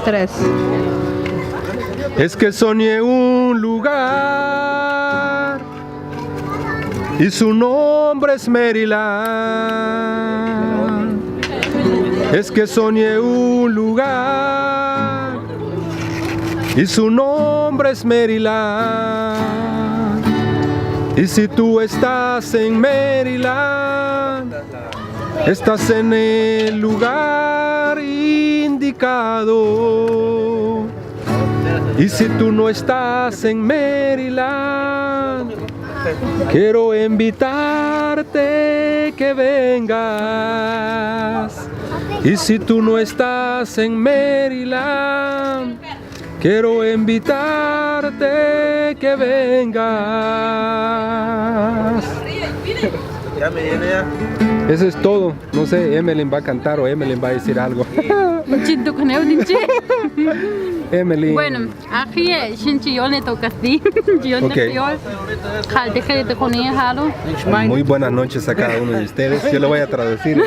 3. Es que soñé un lugar y su nombre es Maryland. Es que soñé un lugar y su nombre es Maryland. Y si tú estás en Maryland, estás en el lugar indicado. Y si tú no estás en Maryland, quiero invitarte que vengas. Y si tú no estás en Maryland, quiero invitarte que vengas. Eso es todo. No sé, Emelyn va a cantar o Emelyn va a decir algo. Emelyn. Bueno, aquí yo le toca así. Muy buenas noches a cada uno de ustedes. Yo lo voy a traducir.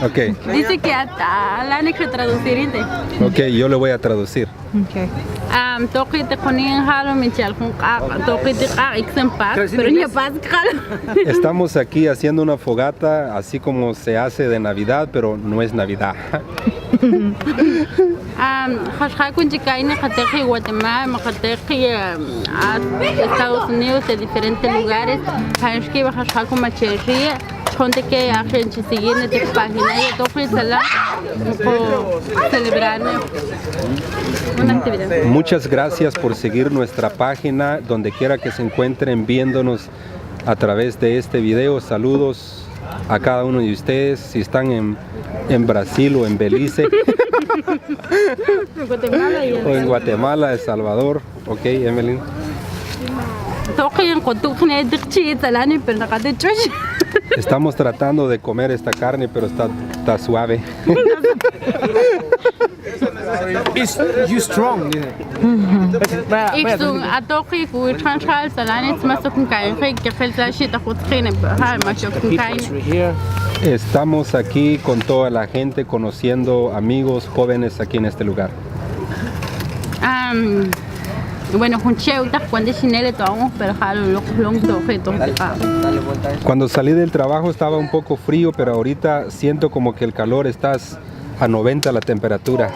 Okay. Dice que la han que traducir. Ok, yo lo voy a traducir. Okay. Estamos aquí haciendo una fogata, así como se hace de Navidad, pero no es Navidad. Estados Unidos, de diferentes lugares. Que a gente seguir en esta página y celebrar una actividad. Muchas gracias por seguir nuestra página, donde quiera que se encuentren viéndonos a través de este video. Saludos a cada uno de ustedes, si están en Brasil o en Belice, o en Guatemala, El Salvador. Ok, Emelyn. Estamos tratando de comer esta carne, pero está suave. You strong. Estamos aquí con toda la gente, conociendo amigos jóvenes aquí en este lugar. Bueno, cuando salí del trabajo estaba un poco frío, pero ahorita siento como que el calor está a 90 la temperatura.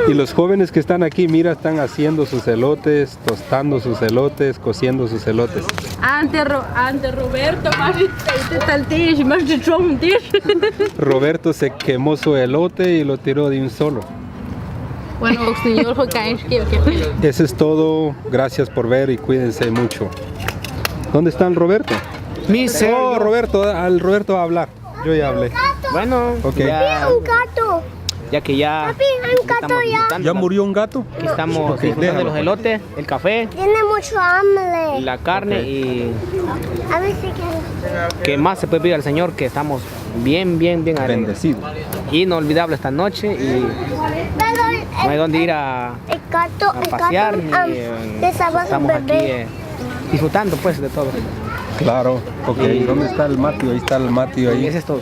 Y los jóvenes que están aquí, mira, están haciendo sus elotes, tostando sus elotes, cociendo sus elotes. Roberto se quemó su elote y lo tiró de un solo. Bueno, señor, eso es todo. Gracias por ver y cuídense mucho. ¿Dónde está el Roberto? Oh, Roberto, al Roberto va a hablar. Yo ya hablé. Bueno, okay. Un gato. Ya que ya. Papi, hay un gato ya. ¿Ya murió un gato? Aquí estamos disfrutando de los elotes, el café. Tiene mucho hambre. La carne y. A ver si ¿Qué más se puede pedir al Señor? Que estamos bien bendecidos. Inolvidable esta noche y no hay dónde ir a pasear ni estamos aquí disfrutando pues de todo. Claro, ok. ¿Dónde está el Mateo? Ahí está el Mateo ahí. Ese es todo.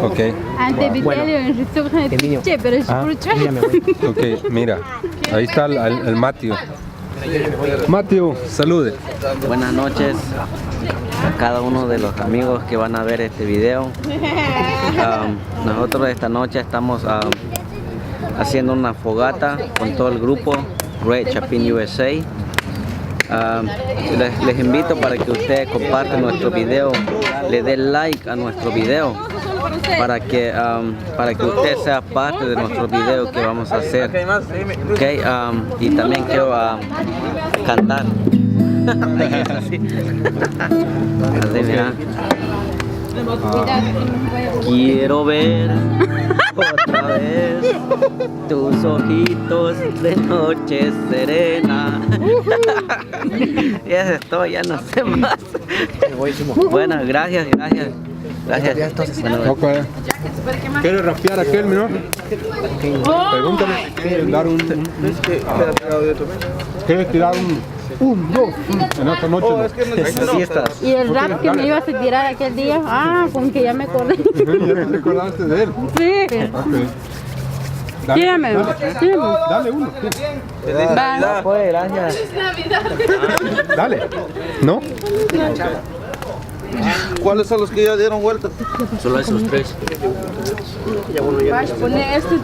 Ok. Ok, mira. Ahí está el Mateo. Mateo, salude. Buenas noches a cada uno de los amigos que van a ver este video. Nosotros esta noche estamos haciendo una fogata con todo el grupo Red Chapin USA. Les invito para que ustedes compartan nuestro video, le den like a nuestro video para que usted sea parte de nuestro video que vamos a hacer. Okay, y también quiero cantar. Así, mira. Quiero ver otra vez tus ojitos de noche serena. Y eso es todo, ya no sé más. Bueno, gracias. Bueno, ¿Quiere rapear aquel, mira? Pregúntale. ¿Quiere dar ¿Quieres tirar 1, 2, en esta noche no. Así estás. Y el rap que me ibas a tirar aquel día, con que ya me acordé. Ya te recordaste de él. Sí. Okay. Tírame. Dale uno. Va. Pues, gracias. Dale. ¿No? ¿Cuáles son los que ya dieron vuelta? Solo esos 3. Vas a poner esto.